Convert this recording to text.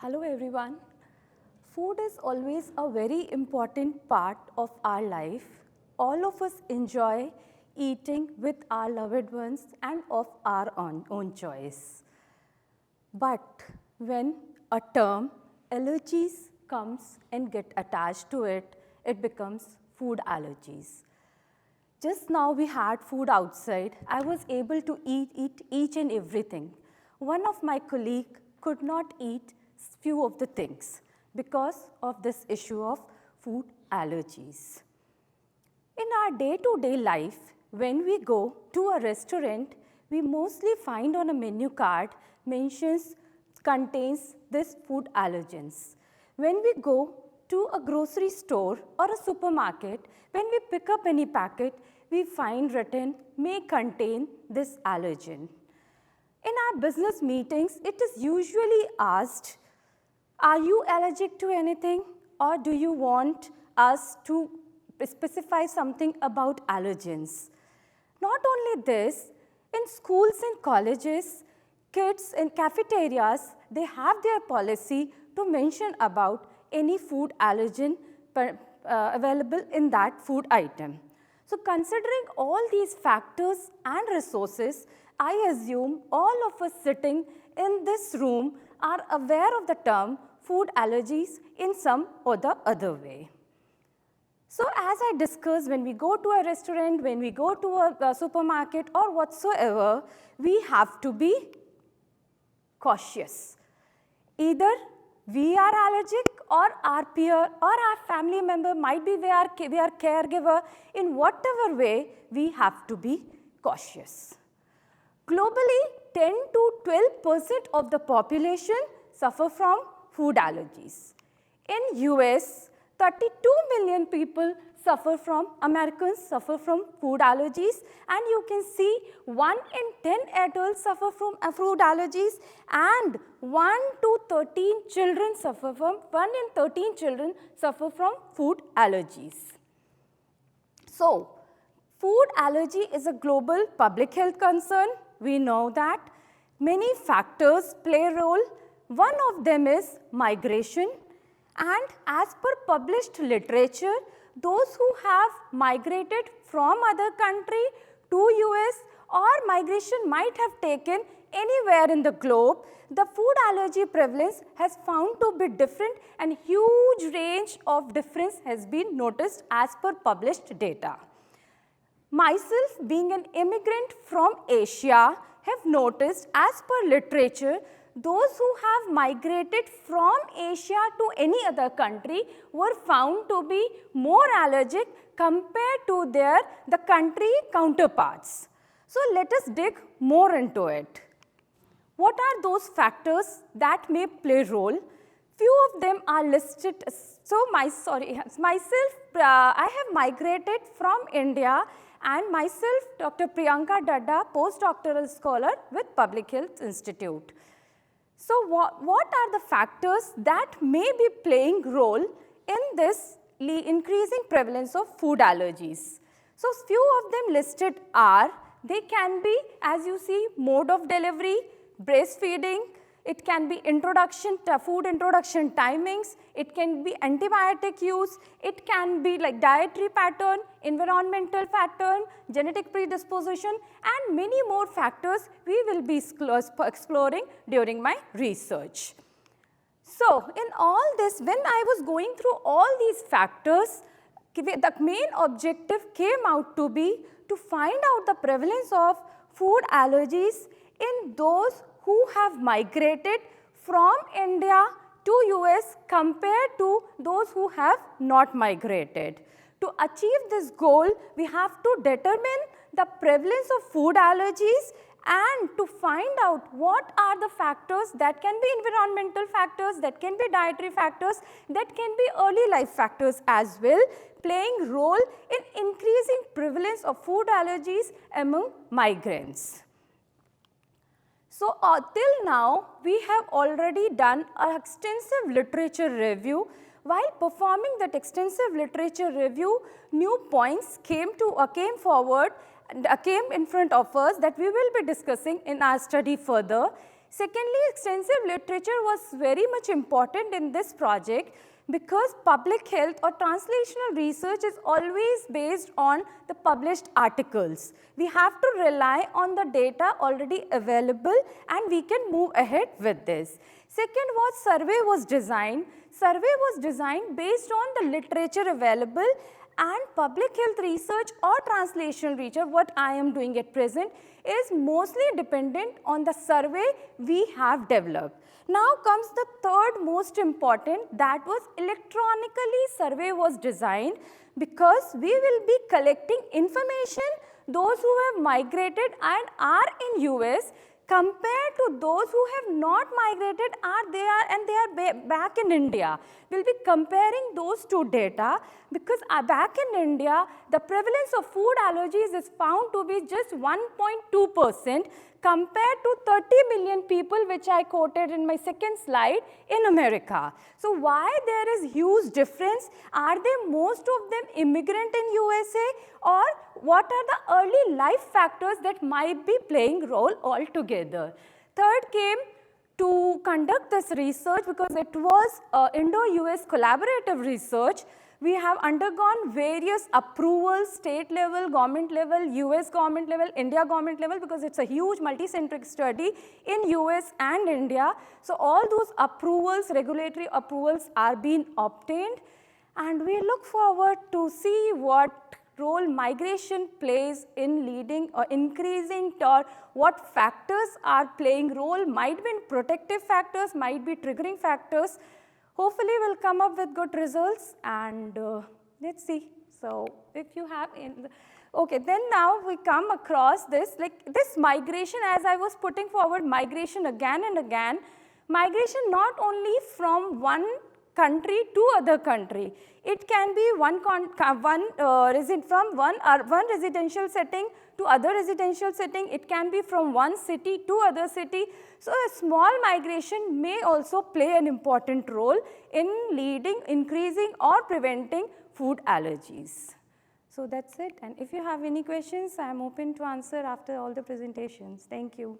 Hello everyone. Food is always a very important part of our life. All of us enjoy eating with our loved ones and of our own choice. But when a term allergies comes and get attached to it, it becomes food allergies. Just now we had food outside. I was able to eat each and everything. One of my colleagues could not eat few of the things because of this issue of food allergies. In our day-to-day life, when we go to a restaurant, we mostly find on a menu card contains this food allergens. When we go to a grocery store or a supermarket, when we pick up any packet, we find written may contain this allergen. In our business meetings, it is usually asked, are you allergic to anything, or do you want us to specify something about allergens? Not only this, in schools and colleges, kids in cafeterias, they have their policy to mention about any food allergen available in that food item. So considering all these factors and resources, I assume all of us sitting in this room are aware of the term food allergies in some or the other way. So as I discussed, when we go to a restaurant, when we go to a supermarket or whatsoever, we have to be cautious. Either we are allergic or our peer or our family member might be we are caregiver. In whatever way, we have to be cautious. Globally, 10 to 12% of the population suffer from food allergies. In US, 32 million people Americans suffer from food allergies, and you can see 1 in 10 adults suffer from food allergies, and 1 in 13 children suffer from food allergies. So, food allergy is a global public health concern. We know that many factors play a role. One of them is migration, and as per published literature, those who have migrated from other country to US or migration might have taken anywhere in the globe, the food allergy prevalence has found to be different, and huge range of difference has been noticed as per published data. Myself, being an immigrant from Asia, have noticed as per literature, those who have migrated from Asia to any other country were found to be more allergic compared to the country counterparts. So let us dig more into it. What are those factors that may play role? Few of them are listed. So myself, I have migrated from India, and myself, Dr. Priyanka Dadda, postdoctoral scholar with Public Health Institute. So what are the factors that may be playing role in this increasing prevalence of food allergies? So few of them listed are, they can be, as you see, mode of delivery, breastfeeding, it can be food introduction timings, it can be antibiotic use, it can be like dietary pattern, environmental pattern, genetic predisposition, and many more factors we will be exploring during my research. So in all this, when I was going through all these factors, the main objective came out to be to find out the prevalence of food allergies in those who have migrated from India to US compared to those who have not migrated. To achieve this goal, we have to determine the prevalence of food allergies and to find out what are the factors that can be environmental factors, that can be dietary factors, that can be early life factors as well, playing role in increasing prevalence of food allergies among migrants. So till now, we have already done an extensive literature review. While performing that extensive literature review, new points came in front of us that we will be discussing in our study further. Secondly, extensive literature was very much important in this project because public health or translational research is always based on the published articles. We have to rely on the data already available and we can move ahead with this. Second was survey was designed. Survey was designed based on the literature available, and public health research or translational research, what I am doing at present, is mostly dependent on the survey we have developed. Now comes the third most important, that was electronically survey was designed because we will be collecting information those who have migrated and are in US compared to those who have not migrated and they are back in India. We will be comparing those two data because back in India, the prevalence of food allergies is found to be just 1.2% compared to 30 million people, which I quoted in my second slide, in America. So why there is huge difference? Are they most of them immigrant in USA, or what are the early life factors that might be playing role altogether? Third came to conduct this research because it was Indo-US collaborative research. We have undergone various approvals, state level, government level, US government level, India government level, because it's a huge multicentric study in US and India. So all those approvals, regulatory approvals are being obtained, and we look forward to see what role migration plays in leading or increasing, or what factors are playing role, might be protective factors, might be triggering factors. Hopefully we'll come up with good results, and let's see. So if you have okay, then now we come across this, like this migration, as I was putting forward migration again and again, migration not only from one country to other country. It can be from one residential setting to other residential setting. It can be from one city to other city. So a small migration may also play an important role in leading, increasing or preventing food allergies. So that's it, and if you have any questions, I am open to answer after all the presentations. Thank you.